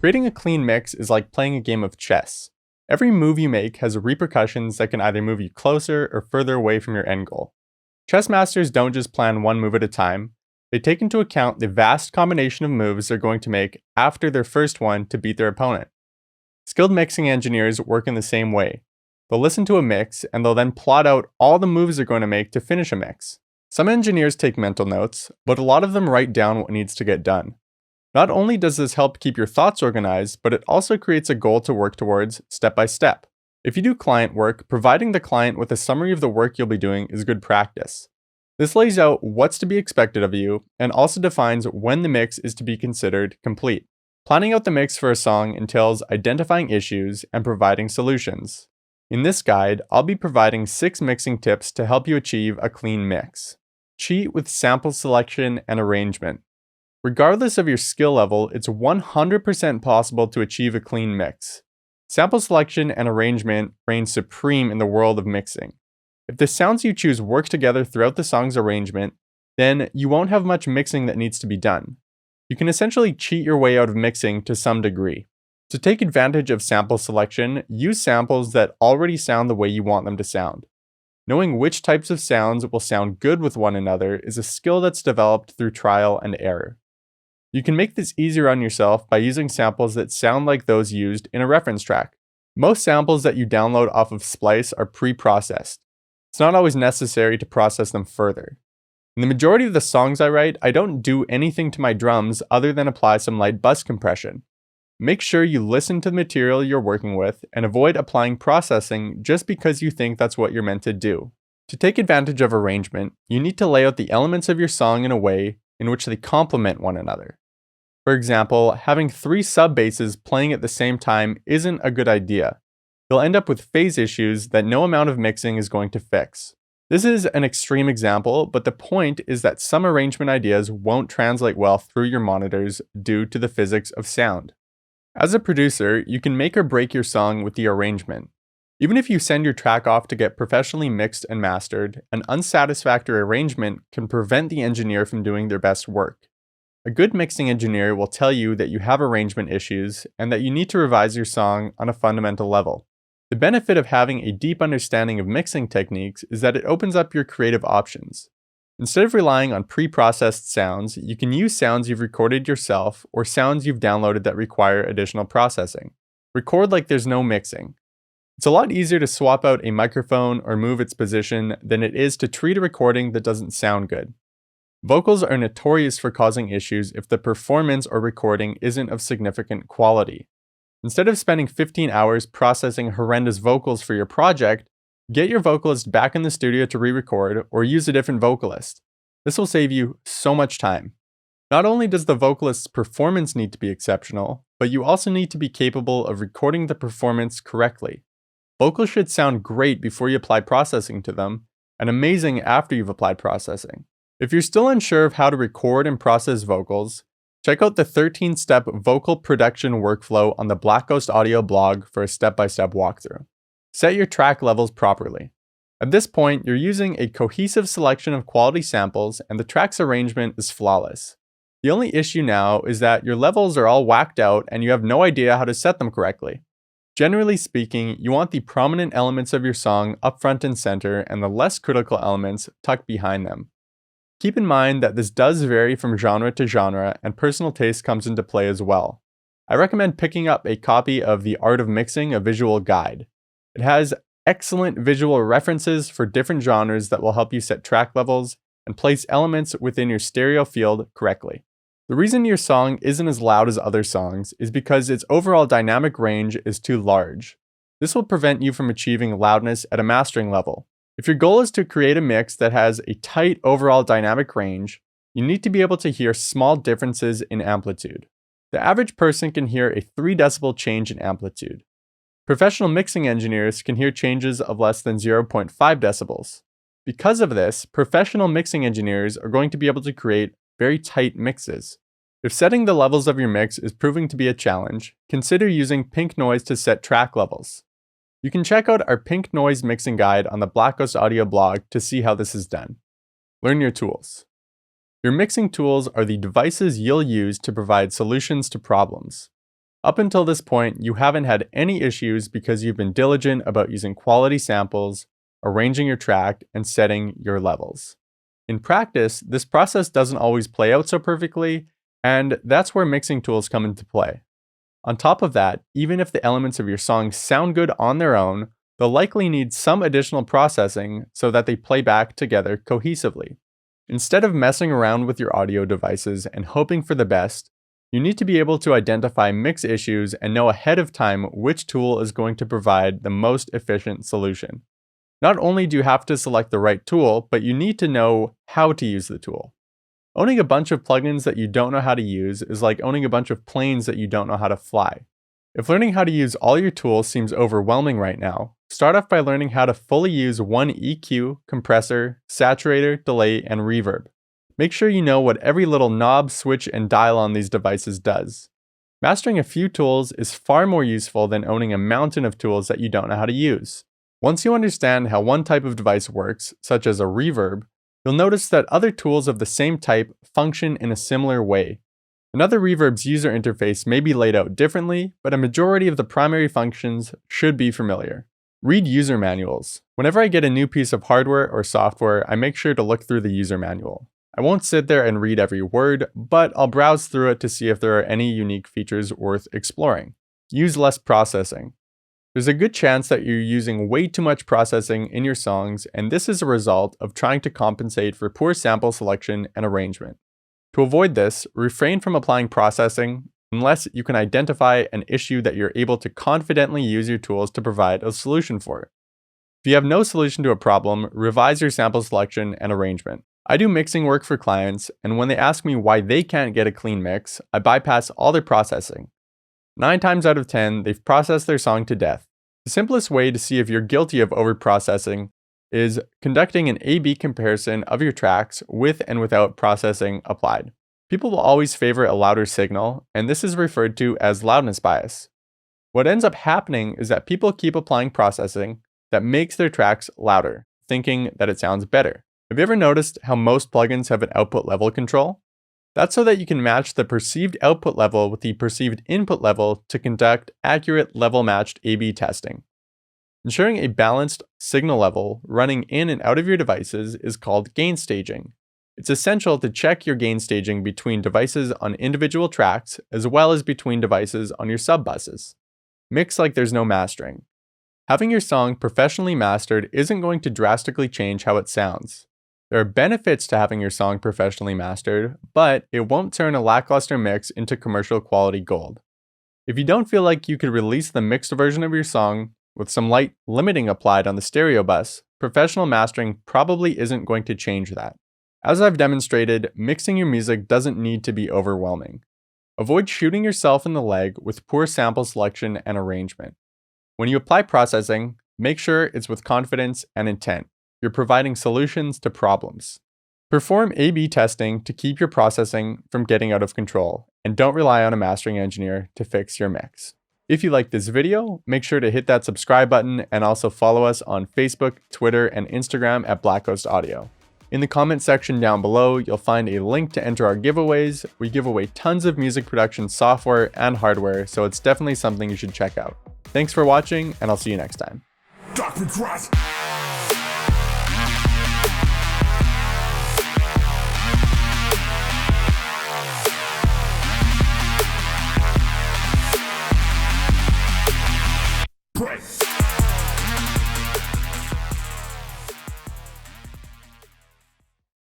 Creating a clean mix is like playing a game of chess. Every move you make has repercussions that can either move you closer or further away from your end goal. Chess masters don't just plan one move at a time, they take into account the vast combination of moves they're going to make after their first one to beat their opponent. Skilled mixing engineers work in the same way. They'll listen to a mix and they'll then plot out all the moves they're going to make to finish a mix. Some engineers take mental notes, but a lot of them write down what needs to get done. Not only does this help keep your thoughts organized, but it also creates a goal to work towards step by step. If you do client work, providing the client with a summary of the work you'll be doing is good practice. This lays out what's to be expected of you and also defines when the mix is to be considered complete. Planning out the mix for a song entails identifying issues and providing solutions. In this guide, I'll be providing 6 mixing tips to help you achieve a clean mix. Cheat with sample selection and arrangement. Regardless of your skill level, it's 100% possible to achieve a clean mix. Sample selection and arrangement reign supreme in the world of mixing. If the sounds you choose work together throughout the song's arrangement, then you won't have much mixing that needs to be done. You can essentially cheat your way out of mixing to some degree. To take advantage of sample selection, use samples that already sound the way you want them to sound. Knowing which types of sounds will sound good with one another is a skill that's developed through trial and error. You can make this easier on yourself by using samples that sound like those used in a reference track. Most samples that you download off of Splice are pre-processed. It's not always necessary to process them further. In the majority of the songs I write, I don't do anything to my drums other than apply some light bus compression. Make sure you listen to the material you're working with and avoid applying processing just because you think that's what you're meant to do. To take advantage of arrangement, you need to lay out the elements of your song in a way in which they complement one another. For example, having 3 sub-basses playing at the same time isn't a good idea. You'll end up with phase issues that no amount of mixing is going to fix. This is an extreme example, but the point is that some arrangement ideas won't translate well through your monitors due to the physics of sound. As a producer, you can make or break your song with the arrangement. Even if you send your track off to get professionally mixed and mastered, an unsatisfactory arrangement can prevent the engineer from doing their best work. A good mixing engineer will tell you that you have arrangement issues and that you need to revise your song on a fundamental level. The benefit of having a deep understanding of mixing techniques is that it opens up your creative options. Instead of relying on pre-processed sounds, you can use sounds you've recorded yourself or sounds you've downloaded that require additional processing. Record like there's no mixing. It's a lot easier to swap out a microphone or move its position than it is to treat a recording that doesn't sound good. Vocals are notorious for causing issues if the performance or recording isn't of significant quality. Instead of spending 15 hours processing horrendous vocals for your project, get your vocalist back in the studio to re-record or use a different vocalist. This will save you so much time. Not only does the vocalist's performance need to be exceptional, but you also need to be capable of recording the performance correctly. Vocals should sound great before you apply processing to them, and amazing after you've applied processing. If you're still unsure of how to record and process vocals, check out the 13-step vocal production workflow on the Black Ghost Audio blog for a step-by-step walkthrough. Set your track levels properly. At this point, you're using a cohesive selection of quality samples and the track's arrangement is flawless. The only issue now is that your levels are all whacked out and you have no idea how to set them correctly. Generally speaking, you want the prominent elements of your song up front and center and the less critical elements tucked behind them. Keep in mind that this does vary from genre to genre and personal taste comes into play as well. I recommend picking up a copy of The Art of Mixing, a Visual Guide. It has excellent visual references for different genres that will help you set track levels and place elements within your stereo field correctly. The reason your song isn't as loud as other songs is because its overall dynamic range is too large. This will prevent you from achieving loudness at a mastering level. If your goal is to create a mix that has a tight overall dynamic range, you need to be able to hear small differences in amplitude. The average person can hear a 3 decibel change in amplitude. Professional mixing engineers can hear changes of less than 0.5 decibels. Because of this, professional mixing engineers are going to be able to create very tight mixes. If setting the levels of your mix is proving to be a challenge, consider using pink noise to set track levels. You can check out our pink noise mixing guide on the Black Ghost Audio blog to see how this is done. Learn your tools. Your mixing tools are the devices you'll use to provide solutions to problems. Up until this point, you haven't had any issues because you've been diligent about using quality samples, arranging your track, and setting your levels. In practice, this process doesn't always play out so perfectly, and that's where mixing tools come into play. On top of that, even if the elements of your song sound good on their own, they'll likely need some additional processing so that they play back together cohesively. Instead of messing around with your audio devices and hoping for the best, you need to be able to identify mix issues and know ahead of time which tool is going to provide the most efficient solution. Not only do you have to select the right tool, but you need to know how to use the tool. Owning a bunch of plugins that you don't know how to use is like owning a bunch of planes that you don't know how to fly. If learning how to use all your tools seems overwhelming right now, start off by learning how to fully use one EQ, compressor, saturator, delay, and reverb. Make sure you know what every little knob, switch, and dial on these devices does. Mastering a few tools is far more useful than owning a mountain of tools that you don't know how to use. Once you understand how one type of device works, such as a reverb, you'll notice that other tools of the same type function in a similar way. Another reverb's user interface may be laid out differently, but a majority of the primary functions should be familiar. Read user manuals. Whenever I get a new piece of hardware or software, I make sure to look through the user manual. I won't sit there and read every word, but I'll browse through it to see if there are any unique features worth exploring. Use less processing. There's a good chance that you're using way too much processing in your songs, and this is a result of trying to compensate for poor sample selection and arrangement. To avoid this, refrain from applying processing unless you can identify an issue that you're able to confidently use your tools to provide a solution for. If you have no solution to a problem, revise your sample selection and arrangement. I do mixing work for clients, and when they ask me why they can't get a clean mix, I bypass all their processing. 9 times out of 10, they've processed their song to death. The simplest way to see if you're guilty of overprocessing is conducting an A/B comparison of your tracks with and without processing applied. People will always favor a louder signal, and this is referred to as loudness bias. What ends up happening is that people keep applying processing that makes their tracks louder, thinking that it sounds better. Have you ever noticed how most plugins have an output level control? That's so that you can match the perceived output level with the perceived input level to conduct accurate level-matched A/B testing. Ensuring a balanced signal level running in and out of your devices is called gain staging. It's essential to check your gain staging between devices on individual tracks as well as between devices on your sub-buses. Mix like there's no mastering. Having your song professionally mastered isn't going to drastically change how it sounds. There are benefits to having your song professionally mastered, but it won't turn a lackluster mix into commercial quality gold. If you don't feel like you could release the mixed version of your song with some light limiting applied on the stereo bus, professional mastering probably isn't going to change that. As I've demonstrated, mixing your music doesn't need to be overwhelming. Avoid shooting yourself in the leg with poor sample selection and arrangement. When you apply processing, make sure it's with confidence and intent. You're providing solutions to problems. Perform A/B testing to keep your processing from getting out of control, and don't rely on a mastering engineer to fix your mix. If you like this video, make sure to hit that subscribe button and also follow us on Facebook, Twitter, and Instagram at Black Ghost Audio. In the comment section down below, you'll find a link to enter our giveaways. We give away tons of music production software and hardware, so it's definitely something you should check out. Thanks for watching, and I'll see you next time.